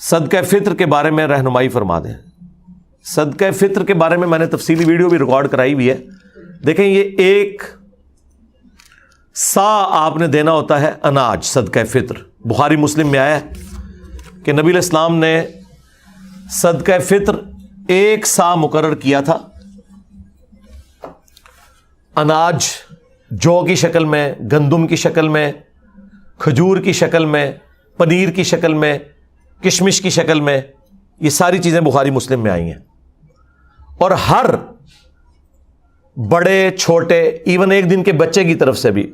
صدقہ فطر کے بارے میں رہنمائی فرما دیں. صدقہ فطر کے بارے میں میں نے تفصیلی ویڈیو بھی ریکارڈ کرائی ہوئی ہے. دیکھیں یہ 1 سا آپ نے دینا ہوتا ہے اناج صدقہ فطر. بخاری مسلم میں آیا ہے کہ نبی علیہ السلام نے صدقہ فطر 1 سا مقرر کیا تھا. اناج جو کی شکل میں، گندم کی شکل میں، کھجور کی شکل میں، پنیر کی شکل میں، کشمش کی شکل میں، یہ ساری چیزیں بخاری مسلم میں آئی ہیں. اور ہر بڑے چھوٹے ایون 1 دن کے بچے کی طرف سے بھی،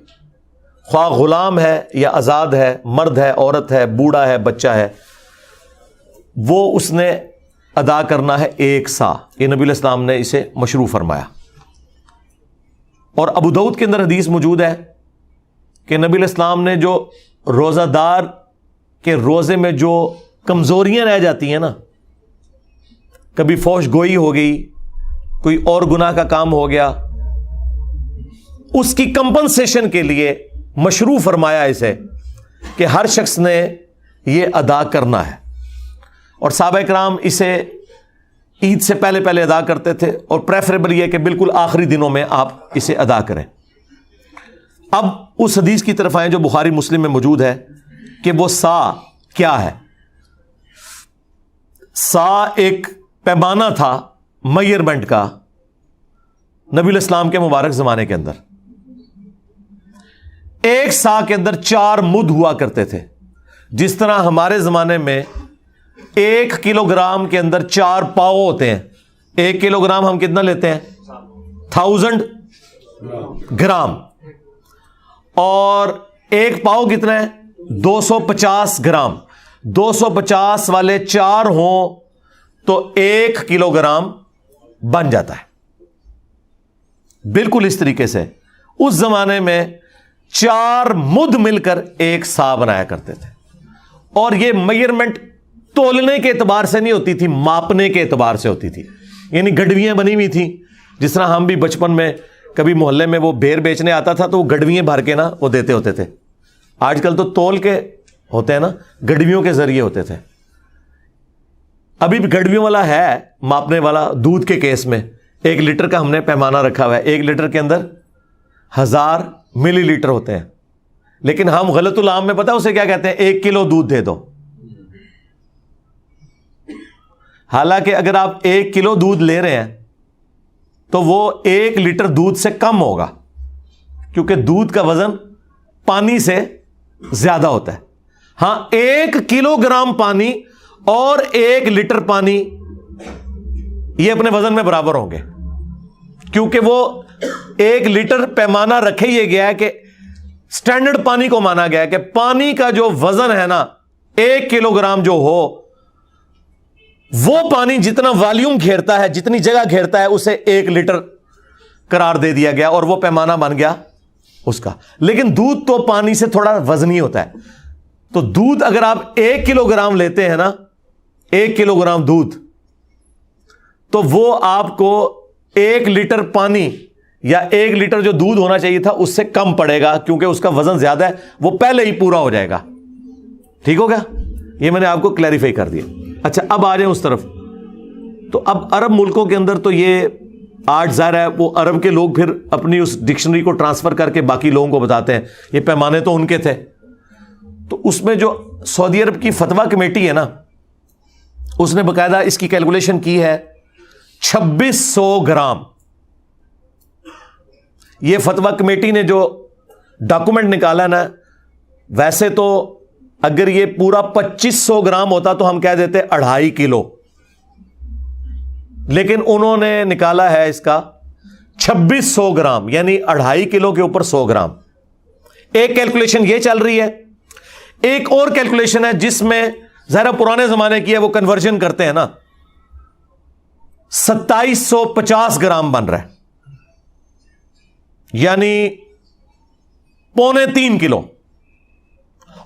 خواہ غلام ہے یا آزاد ہے، مرد ہے، عورت ہے، بوڑھا ہے، بچہ ہے، وہ اس نے ادا کرنا ہے 1 سا. یہ نبی علیہ السلام نے اسے مشروع فرمایا. اور ابو داؤد کے اندر حدیث موجود ہے کہ نبی علیہ السلام نے جو روزہ دار کے روزے میں جو کمزوریاں رہ جاتی ہیں نا، کبھی فوش گوئی ہو گئی، کوئی اور گناہ کا کام ہو گیا، اس کی کمپنسیشن کے لیے مشروع فرمایا اسے کہ ہر شخص نے یہ ادا کرنا ہے. اور صحابہ کرام اسے عید سے پہلے پہلے ادا کرتے تھے، اور پریفریبل یہ کہ بالکل آخری دنوں میں آپ اسے ادا کریں. اب اس حدیث کی طرف آئیں جو بخاری مسلم میں موجود ہے کہ وہ سا کیا ہے. سا ایک پیمانہ تھا میئرمنٹ کا نبی علیہ السلام کے مبارک زمانے کے اندر. 1 سا کے اندر 4 مد ہوا کرتے تھے. جس طرح ہمارے زمانے میں 1 کلو گرام کے اندر 4 پاؤ ہوتے ہیں. 1 کلو گرام ہم کتنا لیتے ہیں؟ 1000 گرام. اور 1 پاؤ کتنا ہے؟ 250 گرام. 250 والے 4 ہوں تو 1 کلو گرام بن جاتا ہے. بالکل اس طریقے سے اس زمانے میں 4 مد مل کر 1 سا بنایا کرتے تھے. اور یہ میئرمنٹ تولنے کے اعتبار سے نہیں ہوتی تھی، ماپنے کے اعتبار سے ہوتی تھی. یعنی گڈویاں بنی ہوئی تھیں. جس طرح ہم بھی بچپن میں کبھی محلے میں وہ بیر بیچنے آتا تھا تو وہ گڈویاں بھر کے نا وہ دیتے ہوتے تھے. آج کل تو تول کے ہوتے ہیں نا، گڈویوں کے ذریعے ہوتے تھے. ابھی بھی گڈویوں والا ہے ماپنے والا. دودھ کے کیس میں 1 لیٹر کا ہم نے پیمانہ رکھا ہوا ہے. 1 لیٹر کے اندر 1000 ملی لیٹر ہوتے ہیں. لیکن ہم غلط العام میں پتہ اسے کیا کہتے ہیں؟ 1 کلو دودھ دے دو. حالانکہ اگر آپ 1 کلو دودھ لے رہے ہیں تو وہ 1 لیٹر دودھ سے کم ہوگا، کیونکہ دودھ کا وزن پانی سے زیادہ ہوتا ہے. ہاں 1 کلو گرام پانی اور 1 لیٹر پانی یہ اپنے وزن میں برابر ہوں گے، کیونکہ وہ 1 لیٹر پیمانہ رکھے یہ گیا ہے کہ سٹینڈرڈ پانی کو مانا گیا ہے کہ پانی کا جو وزن ہے نا 1 کلو گرام جو ہو، وہ پانی جتنا والیوم گھیرتا ہے، جتنی جگہ گھیرتا ہے، اسے 1 لیٹر قرار دے دیا گیا اور وہ پیمانہ بن گیا اس کا. لیکن دودھ تو پانی سے تھوڑا وزنی ہوتا ہے. تو دودھ اگر آپ 1 کلو گرام لیتے ہیں نا، 1 کلو گرام دودھ، تو وہ آپ کو 1 لیٹر پانی یا 1 لیٹر جو دودھ ہونا چاہیے تھا اس سے کم پڑے گا، کیونکہ اس کا وزن زیادہ ہے، وہ پہلے ہی پورا ہو جائے گا. ٹھیک ہو گیا؟ یہ میں نے آپ کو کلیریفائی کر دیا. اچھا اب آ جائیں اس طرف. تو اب عرب ملکوں کے اندر تو یہ آج ظاہر ہے وہ عرب کے لوگ پھر اپنی اس ڈکشنری کو ٹرانسفر کر کے باقی لوگوں کو بتاتے ہیں یہ پیمانے تو ان کے تھے. تو اس میں جو سعودی عرب کی فتویٰ کمیٹی ہے نا، اس نے باقاعدہ اس کی کیلکولیشن کی ہے 2600 گرام. یہ فتویٰ کمیٹی نے جو ڈاکومنٹ نکالا نا، ویسے تو اگر یہ پورا 2500 گرام ہوتا تو ہم کہہ دیتے 2.5 کلو، لیکن انہوں نے نکالا ہے اس کا 2600 گرام، یعنی 2.5 کلو کے اوپر 100 گرام. ایک کیلکولیشن یہ چل رہی ہے. ایک اور کیلکولیشن ہے جس میں ذرا پرانے زمانے کی ہے، وہ کنورژن کرتے ہیں نا، 2750 گرام بن رہا ہے، یعنی 2.25 کلو.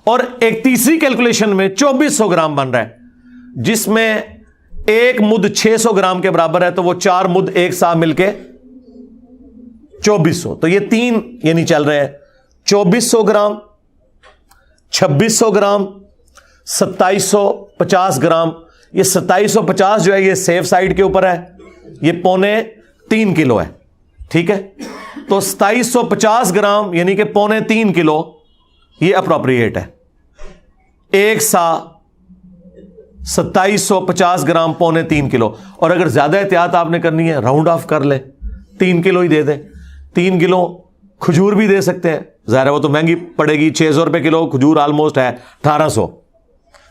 اور ایک تیسری کیلکولیشن میں 2400 گرام بن رہا ہے، جس میں 1 مد 600 گرام کے برابر ہے، تو وہ 4 مد ایک ساتھ مل کے 2400. تو یہ 3 یعنی چل رہے ہیں 2400 گرام، 2600 گرام، 2750 گرام. یہ 2750 جو ہے یہ سیف سائڈ کے اوپر ہے, یہ 3.25 کلو ہے. ٹھیک ہے, تو 2750 گرام یعنی کہ 3.25 کلو یہ اپروپریٹ ہے. ایک سا 2750 گرام 3.25 کلو. اور اگر زیادہ احتیاط آپ نے کرنی ہے راؤنڈ آف کر لیں, 3 کلو ہی دے دیں. 3 کلو کھجور بھی دے سکتے ہیں, ظاہر ہے وہ تو مہنگی پڑے گی, 600 روپے کلو کھجور آلموسٹ ہے 1800.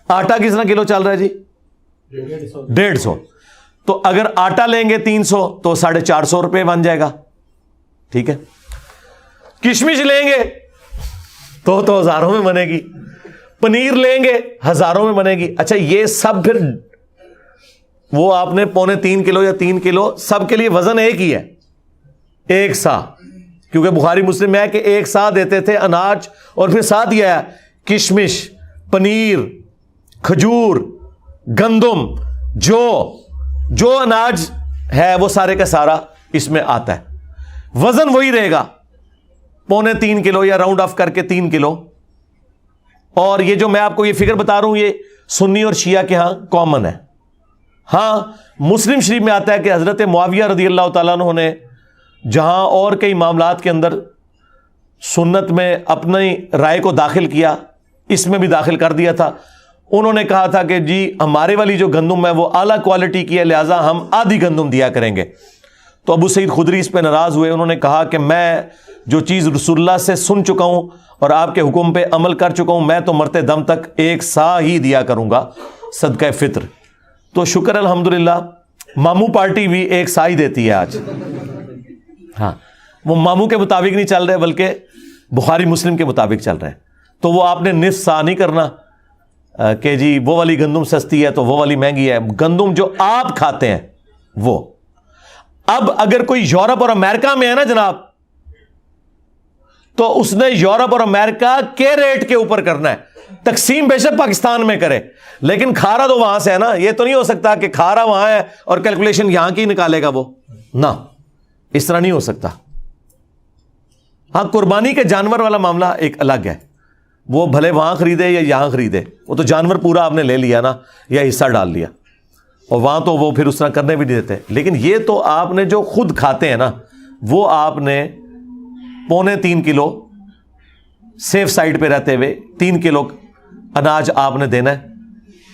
آٹا کتنا کلو چل رہا ہے جی؟ 150. تو اگر آٹا لیں گے 300 تو 450 روپے بن جائے گا. ٹھیک ہے, کشمش لیں گے تو ہزاروں میں بنے گی, پنیر لیں گے ہزاروں میں بنے گی. اچھا یہ سب پھر وہ آپ نے 3.25 کلو یا 3 کلو سب کے لیے وزن ایک ہی ہے, ایک سا, کیونکہ بخاری مسلم میں ہے کہ ایک سا دیتے تھے اناج, اور پھر ساتھ یہ ہے کشمش, پنیر, کھجور, گندم, جو اناج ہے وہ سارے کا سارا اس میں آتا ہے. وزن وہی رہے گا 3.25 کلو یا راؤنڈ آف کر کے 3 کلو. اور یہ جو میں آپ کو یہ فگر بتا رہا ہوں یہ سنی اور شیعہ کے ہاں کامن ہے. ہاں مسلم شریف میں آتا ہے کہ حضرت معاویہ رضی اللہ تعالیٰ عنہ نے جہاں اور کئی معاملات کے اندر سنت میں اپنی رائے کو داخل کیا, اس میں بھی داخل کر دیا تھا. انہوں نے کہا تھا کہ جی ہمارے والی جو گندم ہے وہ اعلیٰ کوالٹی کی ہے, لہٰذا ہم آدھی گندم دیا کریں گے. تو ابو سعید خدری اس پہ ناراض ہوئے. انہوں نے کہا کہ میں جو چیز رسول اللہ سے سن چکا ہوں اور آپ کے حکم پہ عمل کر چکا ہوں, میں تو مرتے دم تک ایک سا ہی دیا کروں گا صدقہ فطر. تو شکر الحمدللہ ماموں پارٹی بھی ایک سا ہی دیتی ہے آج. ہاں وہ ماموں کے مطابق نہیں چل رہے بلکہ بخاری مسلم کے مطابق چل رہے ہیں. تو وہ آپ نے نصف سا نہیں کرنا کہ جی وہ والی گندم سستی ہے تو وہ والی مہنگی ہے. گندم جو آپ کھاتے ہیں وہ. اب اگر کوئی یورپ اور امریکہ میں ہے نا جناب, تو اس نے یورپ اور امریکہ کے ریٹ کے اوپر کرنا ہے. تقسیم بے شک پاکستان میں کرے لیکن کھارا تو وہاں سے ہے نا. یہ تو نہیں ہو سکتا کہ کھارا وہاں ہے اور کیلکولیشن یہاں کی نکالے گا وہ, نہ اس طرح نہیں ہو سکتا. ہاں قربانی کے جانور والا معاملہ ایک الگ ہے, وہ بھلے وہاں خریدے یا یہاں خریدے, وہ تو جانور پورا آپ نے لے لیا نا یا حصہ ڈال لیا, اور وہاں تو وہ پھر اس طرح کرنے بھی نہیں دیتے. لیکن یہ تو آپ نے جو خود کھاتے ہیں نا وہ آپ نے 3.25 کلو سیف سائڈ پہ رہتے ہوئے 3 کلو اناج آپ نے دینا ہے.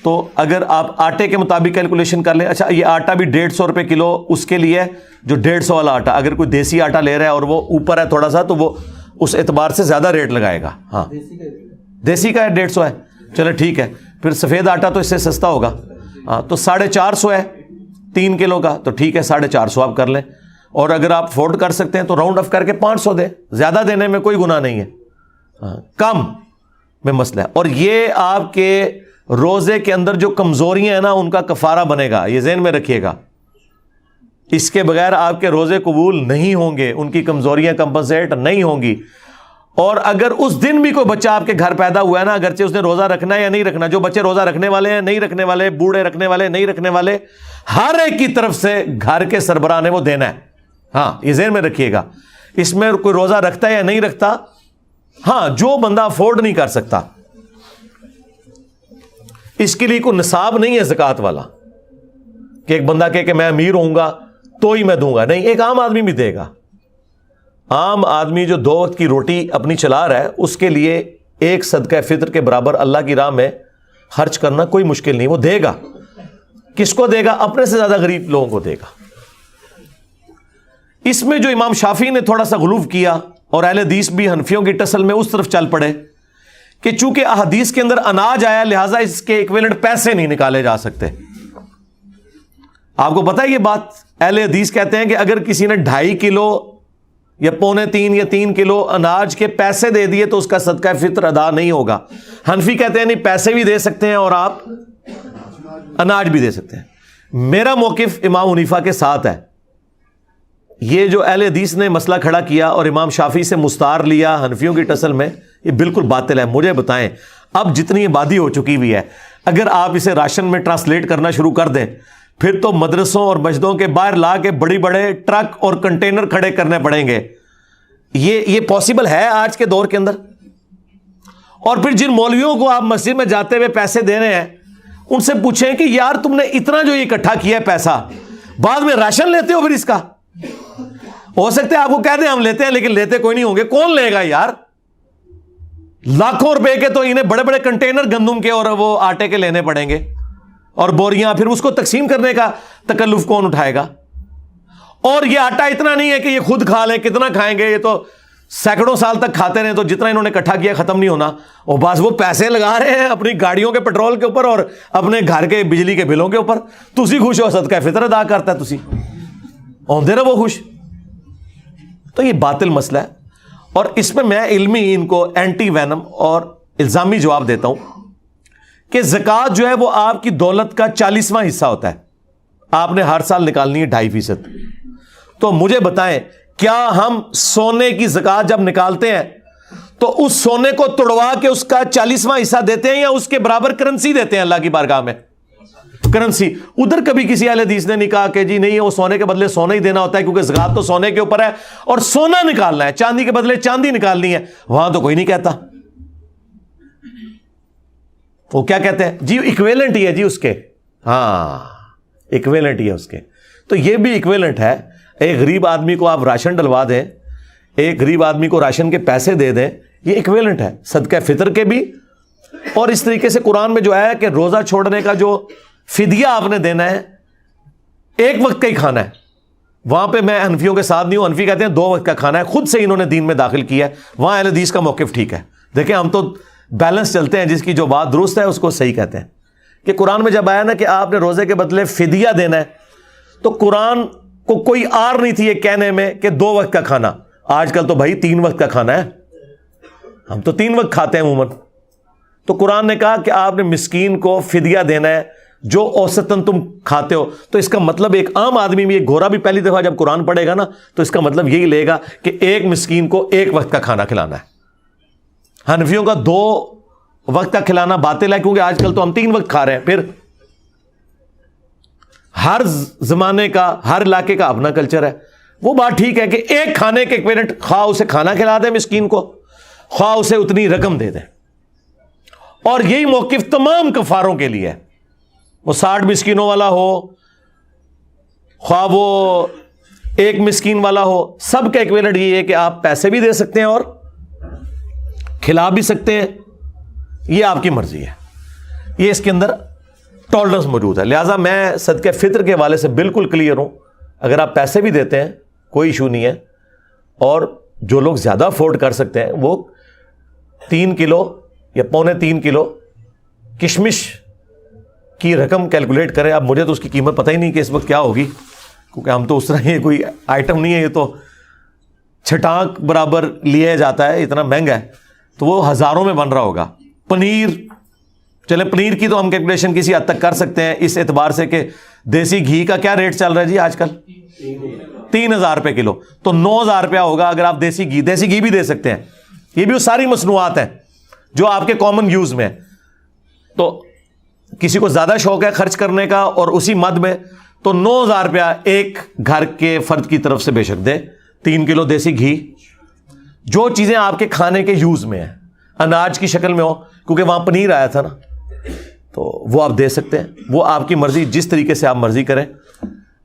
تو اگر آپ آٹے کے مطابق کیلکولیشن کر لیں, اچھا یہ آٹا بھی 150 روپے کلو اس کے لیے جو 150 والا آٹا, اگر کوئی دیسی آٹا لے رہا ہے اور وہ اوپر ہے تھوڑا سا تو وہ اس اعتبار سے زیادہ ریٹ لگائے گا. ہاں دیسی کا ہے 150 ہے, چلو ٹھیک ہے. پھر سفید آٹا تو اس سے سستا ہوگا, ہاں تو 450 ہے 3 کلو کا, تو ٹھیک ہے 450 آپ کر لیں. اور اگر آپ افورڈ کر سکتے ہیں تو راؤنڈ آف کر کے 500 دیں, زیادہ دینے میں کوئی گناہ نہیں ہے, ہاں کم میں مسئلہ ہے. اور یہ آپ کے روزے کے اندر جو کمزوریاں ہیں نا ان کا کفارہ بنے گا, یہ ذہن میں رکھیے گا. اس کے بغیر آپ کے روزے قبول نہیں ہوں گے, ان کی کمزوریاں کمپنسیٹ نہیں ہوں گی. اور اگر اس دن بھی کوئی بچہ آپ کے گھر پیدا ہوا ہے نا, اگرچہ اس نے روزہ رکھنا ہے یا نہیں رکھنا, جو بچے روزہ رکھنے والے ہیں نہیں رکھنے والے, بوڑھے رکھنے والے نہیں رکھنے والے, ہر ایک کی طرف سے گھر کے سربراہ نے وہ دینا ہے. ہاں یہ ذہن میں رکھیے گا. اس میں کوئی روزہ رکھتا ہے یا نہیں رکھتا, ہاں جو بندہ افورڈ نہیں کر سکتا اس کے لیے کوئی نصاب نہیں ہے زکوٰۃ والا کہ ایک بندہ کہے کہ میں امیر ہوں گا تو ہی میں دوں گا. نہیں, ایک عام آدمی بھی دے گا. عام آدمی جو 2 وقت کی روٹی اپنی چلا رہا ہے اس کے لیے ایک صدقہ فطر کے برابر اللہ کی راہ میں خرچ کرنا کوئی مشکل نہیں, وہ دے گا. کس کو دے گا؟ اپنے سے زیادہ غریب لوگوں کو دے گا. اس میں جو امام شافعی نے تھوڑا سا غلو کیا اور اہل حدیث بھی حنفیوں کی ٹسل میں اس طرف چل پڑے کہ چونکہ احادیث کے اندر اناج آیا لہٰذا اس کے ایکویلنٹ پیسے نہیں نکالے جا سکتے. آپ کو پتا ہے یہ بات, اہل حدیث کہتے ہیں کہ اگر کسی نے 2.5 کلو یا 3.25 یا 3 کلو اناج کے پیسے دے دیے تو اس کا صدقہ فطر ادا نہیں ہوگا. حنفی کہتے ہیں نہیں, پیسے بھی دے سکتے ہیں اور آپ اناج بھی دے سکتے ہیں. میرا موقف امام حنیفہ کے ساتھ ہے. یہ جو اہل حدیث نے مسئلہ کھڑا کیا اور امام شافعی سے مستعار لیا حنفیوں کی ٹسل میں, یہ بالکل باطل ہے. مجھے بتائیں اب جتنی آبادی ہو چکی ہوئی ہے, اگر آپ اسے راشن میں ٹرانسلیٹ کرنا شروع کر دیں پھر تو مدرسوں اور مسجدوں کے باہر لا کے بڑی بڑے ٹرک اور کنٹینر کھڑے کرنے پڑیں گے. یہ پاسبل ہے آج کے دور کے اندر. اور پھر جن مولویوں کو آپ مسجد میں جاتے ہوئے پیسے دے رہے ہیں ان سے پوچھیں کہ یار تم نے اتنا جو اکٹھا کیا ہے پیسہ, بعد میں راشن لیتے ہو پھر اس کا؟ ہو سکتا ہے آپ کو کہہ دیں ہم لیتے ہیں, لیکن لیتے کوئی نہیں ہوں گے. کون لے گا یار؟ لاکھوں روپے کے تو انہیں بڑے بڑے کنٹینر گندم کے اور وہ آٹے کے لینے پڑیں گے, اور بوریاں, پھر اس کو تقسیم کرنے کا تکلف کون اٹھائے گا؟ اور یہ آٹا اتنا نہیں ہے کہ یہ خود کھا لیں, کتنا کھائیں گے؟ یہ تو سینکڑوں سال تک کھاتے رہے تو جتنا انہوں نے اکٹھا کیا ختم نہیں ہونا. اور بس وہ پیسے لگا رہے ہیں اپنی گاڑیوں کے پیٹرول کے اوپر اور اپنے گھر کے بجلی کے بلوں کے اوپر. تسی خوش ہو, صدقہ فطر ادا کرتا ہے, تسی ہوندے رہو خوش. تو یہ باطل مسئلہ ہے, اور اس میں میں علمی ان کو اینٹی وینم اور الزامی جواب دیتا ہوں کہ زکوٰۃ جو ہے وہ آپ کی دولت کا 40واں حصہ ہوتا ہے, آپ نے ہر سال نکالنی ہے 2.5%. تو مجھے بتائیں, کیا ہم سونے کی زکوٰۃ جب نکالتے ہیں تو اس سونے کو توڑوا کے اس کا 40واں حصہ دیتے ہیں یا اس کے برابر کرنسی دیتے ہیں اللہ کی بارگاہ میں؟ کرنسی. ادھر کبھی کسی اہل حدیث نے نہیں کہا کہ جی نہیں وہ سونے کے بدلے سونا ہی دینا ہوتا ہے کیونکہ زکوٰۃ تو سونے کے اوپر ہے اور سونا نکالنا ہے, چاندی کے بدلے چاندی نکالنی ہے. وہاں تو کوئی نہیں کہتا. وہ کیا کہتے ہیں جی ایکویلنٹ ہی ہے جی اس کے, ہاں ایکویلنٹ ہی ہے اس کے. تو یہ بھی ایکویلنٹ ہے. ایک غریب آدمی کو آپ راشن ڈلوا دیں, ایک غریب آدمی کو راشن کے پیسے دے دیں, یہ ایکویلنٹ ہے صدقہ فطر کے بھی. اور اس طریقے سے قرآن میں جو ہے کہ روزہ چھوڑنے کا جو فدیہ آپ نے دینا ہے ایک وقت کا ہی کھانا ہے. وہاں پہ میں حنفیوں کے ساتھ نہیں ہوں, حنفی کہتے ہیں 2 وقت کا کھانا ہے, خود سے انہوں نے دین میں داخل کیا ہے. وہاں اہل حدیث کا موقف ٹھیک ہے. دیکھیں ہم تو بیلنس چلتے ہیں, جس کی جو بات درست ہے اس کو صحیح کہتے ہیں. کہ قرآن میں جب آیا نا کہ آپ نے روزے کے بدلے فدیہ دینا ہے, تو قرآن کو کوئی آر نہیں تھی یہ کہنے میں کہ 2 وقت کا کھانا. آج کل تو بھائی 3 وقت کا کھانا ہے, ہم تو 3 وقت کھاتے ہیں عموماً. تو قرآن نے کہا کہ آپ نے مسکین کو فدیہ دینا ہے جو اوسطاً تم کھاتے ہو. تو اس کا مطلب ایک عام آدمی بھی, ایک گورا بھی پہلی دفعہ جب قرآن پڑھے گا نا تو اس کا مطلب یہی لے گا کہ ایک مسکین کو 1 وقت کا کھانا کھلانا ہے. حنفیوں کا 2 وقت کا کھلانا باطل ہے کیونکہ آج کل تو ہم 3 وقت کھا رہے ہیں. پھر ہر زمانے کا, ہر علاقے کا اپنا کلچر ہے. وہ بات ٹھیک ہے کہ ایک کھانے کے ایکویلنٹ, خواہ اسے کھانا کھلا دیں مسکین کو, خواہ اسے اتنی رقم دے دیں. اور یہی موقف تمام کفاروں کے لیے ہے, وہ 60 مسکینوں والا ہو, خواہ وہ 1 مسکین والا ہو, سب کا ایکویلنٹ یہ ہے کہ آپ پیسے بھی دے سکتے ہیں اور کھلا بھی سکتے ہیں. یہ آپ کی مرضی ہے, یہ اس کے اندر ٹالرنس موجود ہے. لہٰذا میں صدقہ فطر کے حوالے سے بالکل کلیئر ہوں. اگر آپ پیسے بھی دیتے ہیں کوئی ایشو نہیں ہے, اور جو لوگ زیادہ افورڈ کر سکتے ہیں وہ 3 کلو یا 3.25 کلو کشمش کی رقم کیلکولیٹ کریں. اب مجھے تو اس کی قیمت پتہ ہی نہیں کہ اس وقت کیا ہوگی, کیونکہ ہم تو اس طرح یہ کوئی آئٹم نہیں ہے, یہ تو چھٹانک برابر لیا جاتا ہے, اتنا مہنگا ہے, تو وہ ہزاروں میں بن رہا ہوگا. پنیر, چلے پنیر کی تو ہم کیلکولیشن کسی حد تک کر سکتے ہیں اس اعتبار سے کہ دیسی گھی کا کیا ریٹ چل رہا ہے جی آج کل, 3000 روپے کلو, تو 9000 روپیہ ہوگا اگر آپ دیسی گھی بھی دے سکتے ہیں. یہ بھی وہ ساری مصنوعات ہیں جو آپ کے کامن یوز میں ہے. تو کسی کو زیادہ شوق ہے خرچ کرنے کا اور اسی مد میں, تو 9000 روپیہ ایک گھر کے فرد کی طرف سے بے شک دے. 3 کلو دیسی گھی, جو چیزیں آپ کے کھانے کے یوز میں ہیں, اناج کی شکل میں ہو, کیونکہ وہاں پنیر آیا تھا نا, تو وہ آپ دے سکتے ہیں. وہ آپ کی مرضی, جس طریقے سے آپ مرضی کریں,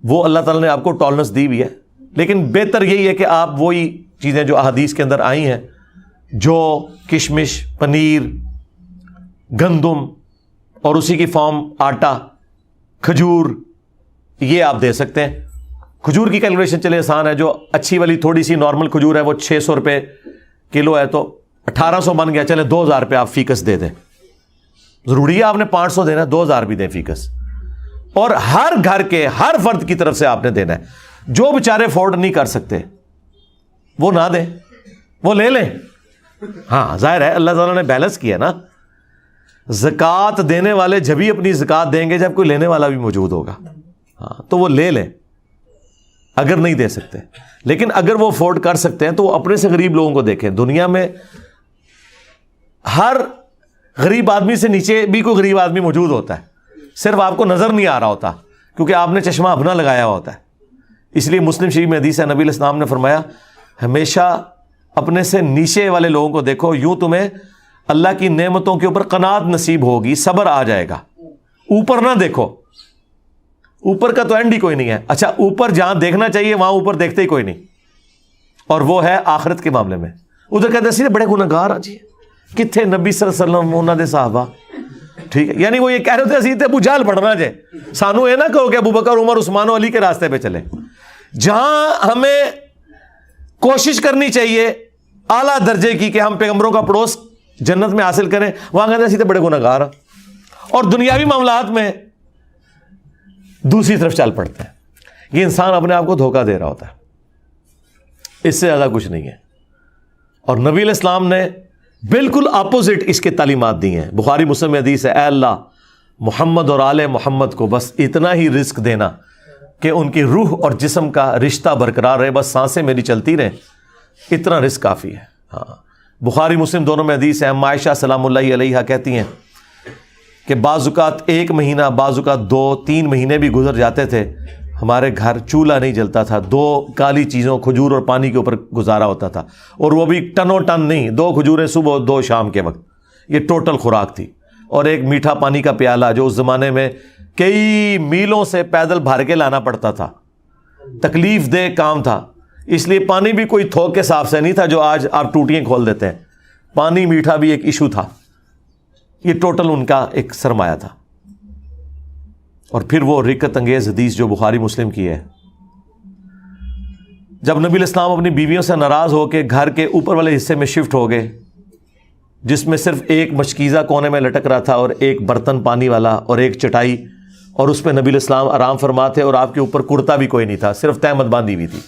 وہ اللہ تعالیٰ نے آپ کو ٹالرنس دی ہوئی ہے. لیکن بہتر یہی ہے کہ آپ وہی چیزیں جو احادیث کے اندر آئی ہیں, جو کشمش, پنیر, گندم اور اسی کی فارم آٹا, کھجور, یہ آپ دے سکتے ہیں. کھجور کی کیلکولیشن چلے آسان ہے, جو اچھی والی تھوڑی سی نارمل کھجور ہے وہ 600 روپے کلو ہے, تو 1800 بن گیا. چلے 2000 روپے آپ فیکس دے دیں. ضروری ہے آپ نے 500 دینا, 2000 بھی دیں فیکس. اور ہر گھر کے ہر فرد کی طرف سے آپ نے دینا ہے. جو بیچارے افورڈ نہیں کر سکتے وہ نہ دیں, وہ لے لیں. ہاں ظاہر ہے اللہ تعالیٰ نے بیلنس کیا نا, زکوٰۃ دینے والے جبھی اپنی زکوٰۃ دیں گے جب کوئی لینے والا بھی موجود ہوگا. ہاں تو وہ لے لیں اگر نہیں دے سکتے. لیکن اگر وہ افورڈ کر سکتے ہیں تو وہ اپنے سے غریب لوگوں کو دیکھیں. دنیا میں ہر غریب آدمی سے نیچے بھی کوئی غریب آدمی موجود ہوتا ہے, صرف آپ کو نظر نہیں آ رہا ہوتا کیونکہ آپ نے چشمہ اپنا لگایا ہوا ہوتا ہے. اس لیے مسلم شریف میں حدیث ہے, نبی علیہ السلام نے فرمایا ہمیشہ اپنے سے نیچے والے لوگوں کو دیکھو, یوں تمہیں اللہ کی نعمتوں کے اوپر قناعت نصیب ہوگی، صبر آ جائے گا. اوپر نہ دیکھو، اوپر کا تو اینڈ ہی کوئی نہیں ہے. اچھا اوپر جہاں دیکھنا چاہیے وہاں اوپر دیکھتے ہی کوئی نہیں، اور وہ ہے آخرت کے معاملے میں. ادھر کہتے ہیں بڑے گناہگار ہیں جی، کتنے نبی صلی اللہ علیہ وسلم انہوں نے صحابہ. ٹھیک ہے، یعنی وہ یہ کہہ رہے تھے اسی تے ابو جہل پڑھنا جائے، سانو یہ نہ کہو کہ ابو بکر عمر عثمان و علی کے راستے پہ چلے. جہاں ہمیں کوشش کرنی چاہیے اعلیٰ درجے کی کہ ہم پیغمبروں کا پڑوس جنت میں حاصل کریں، وہاں کہتے ہیں اسی تے بڑے گناہگار ہیں، اور دنیاوی معاملات میں دوسری طرف چل پڑتے ہیں. یہ انسان اپنے آپ کو دھوکہ دے رہا ہوتا ہے، اس سے زیادہ کچھ نہیں ہے. اور نبی علیہ السلام نے بالکل اپوزٹ اس کے تعلیمات دی ہیں. بخاری مسلم میں حدیث ہے، اے اللہ محمد اور آل محمد کو بس اتنا ہی رزق دینا کہ ان کی روح اور جسم کا رشتہ برقرار رہے، بس سانسیں میری چلتی رہیں، اتنا رزق کافی ہے. ہاں بخاری مسلم دونوں میں حدیث ہے. عائشہ سلام اللہ علیہا کہتی ہیں کہ بعض اوقات 1 مہینہ، بعض اوقات 2-3 مہینے بھی گزر جاتے تھے، ہمارے گھر چولہا نہیں جلتا تھا، 2 کالی چیزوں کھجور اور پانی کے اوپر گزارا ہوتا تھا، اور وہ بھی ٹنوں ٹن نہیں، 2 کھجوریں صبح 2 شام کے وقت، یہ ٹوٹل خوراک تھی. اور ایک میٹھا پانی کا پیالہ جو اس زمانے میں کئی میلوں سے پیدل بھر کے لانا پڑتا تھا، تکلیف دہ کام تھا. اس لیے پانی بھی کوئی تھوک کے صاف سے نہیں تھا جو آج آپ ٹوٹیاں کھول دیتے ہیں. پانی میٹھا بھی ایک ایشو تھا. یہ ٹوٹل ان کا ایک سرمایہ تھا. اور پھر وہ رکت انگیز حدیث جو بخاری مسلم کی ہے، جب نبی علیہ السلام اپنی بیویوں سے ناراض ہو کے گھر کے اوپر والے حصے میں شفٹ ہو گئے، جس میں صرف ایک مشکیزہ کونے میں لٹک رہا تھا اور ایک برتن پانی والا اور ایک چٹائی، اور اس پہ نبی علیہ السلام آرام فرماتے، اور آپ کے اوپر کرتا بھی کوئی نہیں تھا، صرف تہمت باندھی ہوئی تھی،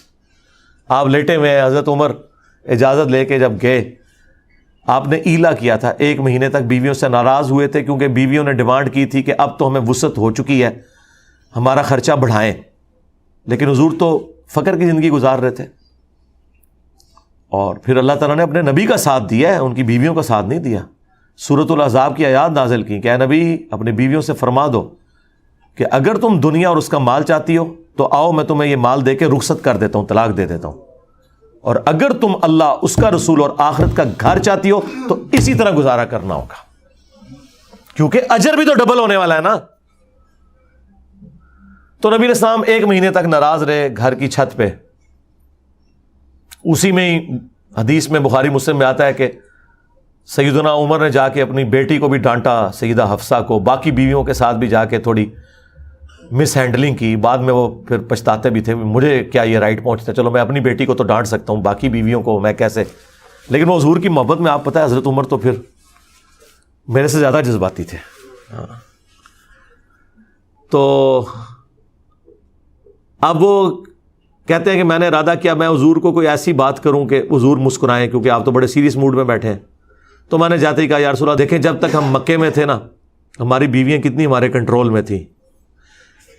آپ لیٹے ہوئے ہیں. حضرت عمر اجازت لے کے جب گئے، آپ نے ایلا کیا تھا، 1 مہینے تک بیویوں سے ناراض ہوئے تھے کیونکہ بیویوں نے ڈیمانڈ کی تھی کہ اب تو ہمیں وسعت ہو چکی ہے، ہمارا خرچہ بڑھائیں. لیکن حضور تو فقر کی زندگی گزار رہے تھے. اور پھر اللہ تعالیٰ نے اپنے نبی کا ساتھ دیا ہے، ان کی بیویوں کا ساتھ نہیں دیا. سورۃ الاحزاب کی آیات نازل کی کہ اے نبی اپنے بیویوں سے فرما دو کہ اگر تم دنیا اور اس کا مال چاہتی ہو تو آؤ میں تمہیں یہ مال دے کے رخصت کر دیتا ہوں، طلاق دے دیتا ہوں، اور اگر تم اللہ، اس کا رسول اور آخرت کا گھر چاہتی ہو تو اسی طرح گزارا کرنا ہوگا، کیونکہ اجر بھی تو ڈبل ہونے والا ہے نا. تو نبی علیہ السلام 1 مہینے تک ناراض رہے گھر کی چھت پہ. اسی میں ہی حدیث میں بخاری مسلم میں آتا ہے کہ سیدنا عمر نے جا کے اپنی بیٹی کو بھی ڈانٹا، سیدہ حفصہ کو، باقی بیویوں کے ساتھ بھی جا کے تھوڑی مس ہینڈلنگ کی. بعد میں وہ پھر پچھتاتے بھی تھے، مجھے کیا یہ رائٹ پہنچتا، چلو میں اپنی بیٹی کو تو ڈانٹ سکتا ہوں، باقی بیویوں کو میں کیسے. لیکن وہ حضور کی محبت میں آپ پتہ ہے حضرت عمر تو پھر میرے سے زیادہ جذباتی تھے. تو اب وہ کہتے ہیں کہ میں نے ارادہ کیا میں حضور کو کوئی ایسی بات کروں کہ حضور مسکرائیں، کیونکہ آپ تو بڑے سیریس موڈ میں بیٹھے ہیں. تو میں نے جاتے ہی کہا یا رسول اللہ دیکھیں جب تک ہم مکے میں تھے نا، ہماری بیویاں کتنی ہمارے کنٹرول میں تھیں،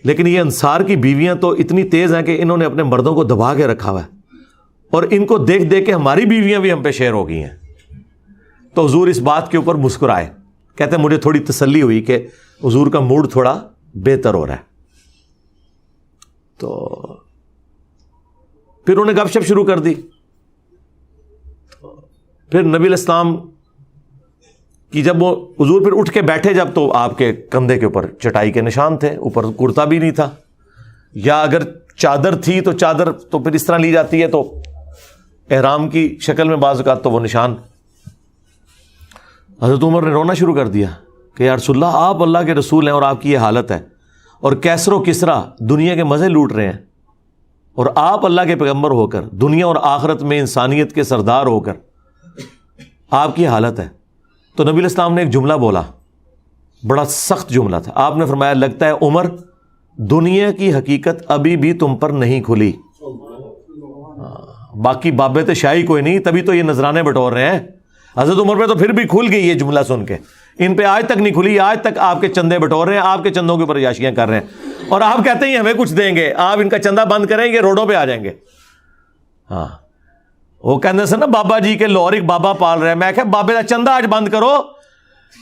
لیکن یہ انصار کی بیویاں تو اتنی تیز ہیں کہ انہوں نے اپنے مردوں کو دبا کے رکھا ہوا ہے، اور ان کو دیکھ دیکھ کے ہماری بیویاں بھی ہم پہ شیر ہو گئی ہیں. تو حضور اس بات کے اوپر مسکرائے. کہتے ہیں مجھے تھوڑی تسلی ہوئی کہ حضور کا موڈ تھوڑا بہتر ہو رہا ہے. تو پھر انہوں نے گپ شپ شروع کر دی. پھر نبی علیہ السلام کی جب وہ حضور پھر اٹھ کے بیٹھے جب، تو آپ کے کندھے کے اوپر چٹائی کے نشان تھے، اوپر کرتا بھی نہیں تھا، یا اگر چادر تھی تو چادر تو پھر اس طرح لی جاتی ہے تو احرام کی شکل میں بعض اوقات تو وہ نشان. حضرت عمر نے رونا شروع کر دیا کہ یا رسول اللہ آپ اللہ کے رسول ہیں اور آپ کی یہ حالت ہے، اور کیسر و کسرا دنیا کے مزے لوٹ رہے ہیں، اور آپ اللہ کے پیغمبر ہو کر دنیا اور آخرت میں انسانیت کے سردار ہو کر آپ کی حالت ہے. تو نبی علیہ السلام نے ایک جملہ بولا، بڑا سخت جملہ تھا. آپ نے فرمایا لگتا ہے عمر دنیا کی حقیقت ابھی بھی تم پر نہیں کھلی. باقی بابے تو شاہی کوئی نہیں، تبھی تو یہ نذرانے بٹور رہے ہیں. حضرت عمر پہ تو پھر بھی کھل گئی یہ جملہ سن کے، ان پہ آج تک نہیں کھلی. آج تک آپ کے چندے بٹور رہے ہیں، آپ کے چندوں کے اوپر عیاشیاں کر رہے ہیں، اور آپ کہتے ہیں ہمیں کچھ دیں گے. آپ ان کا چندہ بند کریں گے، روڈوں پہ آ جائیں گے. ہاں وہ کہنے سے نا بابا جی کے لاہور ایک بابا پال رہے ہیں. میں کہ بابے کا چندہ آج بند کرو،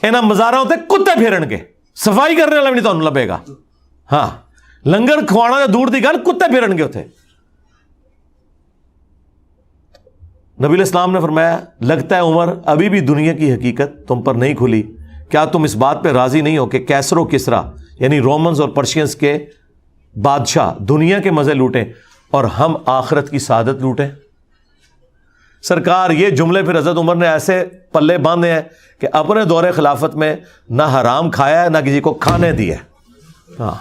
انہاں مزاراں تے کتے پھرن گے، صفائی کرنے والا بھی نہیں تانوں لبے گا. ہاں لنگر کھوانا دور دی گل، کتے پھرن گے اتنے. نبی علیہ السلام نے فرمایا لگتا ہے عمر ابھی بھی دنیا کی حقیقت تم پر نہیں کھلی، کیا تم اس بات پہ راضی نہیں ہو کہ کیسر و کسرا یعنی رومنز اور پرشینز کے بادشاہ دنیا کے مزے لوٹیں اور ہم آخرت کی سعادت لوٹیں؟ سرکار یہ جملے پھر حضرت عمر نے ایسے پلے باندھے ہیں کہ اپنے دور خلافت میں نہ حرام کھایا ہے نہ کسی کو کھانے دیا ہے، ہاں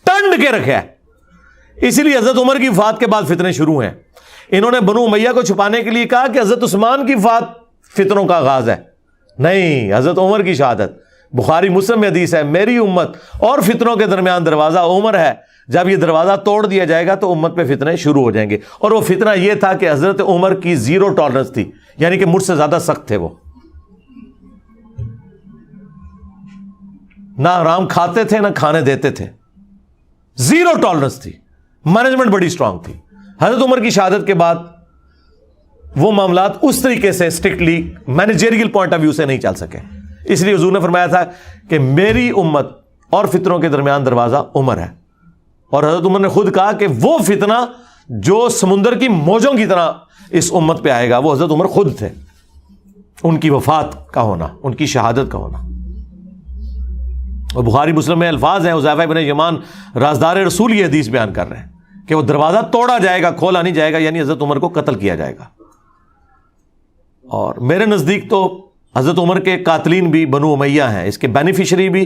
ٹنڈ کے رکھا ہے۔ اسی لیے حضرت عمر کی وفات کے بعد فتنے شروع ہیں۔ انہوں نے بنو امیہ کو چھپانے کے لیے کہا کہ حضرت عثمان کی وفات فتنوں کا آغاز ہے، نہیں، حضرت عمر کی شہادت۔ بخاری مسلم میں حدیث ہے میری امت اور فتنوں کے درمیان دروازہ عمر ہے، جب یہ دروازہ توڑ دیا جائے گا تو امت پہ فتنے شروع ہو جائیں گے۔ اور وہ فتنہ یہ تھا کہ حضرت عمر کی زیرو ٹالرنس تھی، یعنی کہ مجھ سے زیادہ سخت تھے، وہ نہ حرام کھاتے تھے نہ کھانے دیتے تھے، زیرو ٹالرنس تھی، مینجمنٹ بڑی اسٹرانگ تھی۔ حضرت عمر کی شہادت کے بعد وہ معاملات اس طریقے سے strictly managerial point of view سے نہیں چل سکے، اس لیے حضور نے فرمایا تھا کہ میری امت اور فتنوں کے درمیان دروازہ عمر ہے۔ اور حضرت عمر نے خود کہا کہ وہ فتنہ جو سمندر کی موجوں کی طرح اس امت پہ آئے گا وہ حضرت عمر خود تھے، ان کی وفات کا ہونا، ان کی شہادت کا ہونا۔ اور بخاری مسلم میں الفاظ ہیں، حذیفہ بن یمان رازدار رسول یہ حدیث بیان کر رہے ہیں کہ وہ دروازہ توڑا جائے گا، کھولا نہیں جائے گا، یعنی حضرت عمر کو قتل کیا جائے گا۔ اور میرے نزدیک تو حضرت عمر کے قاتلین بھی بنو امیہ ہیں، اس کے بینیفیشری بھی،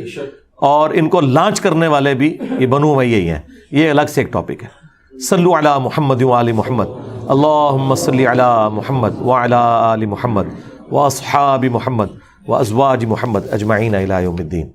اور ان کو لانچ کرنے والے بھی یہ بنو امیہ ہی ہیں، یہ الگ سے ایک ٹاپک ہے۔ صلو علی محمد وآل محمد، اللہم صلی علی محمد وعلی آل محمد واصحاب محمد وازواج محمد اجمعین الی یوم الدین۔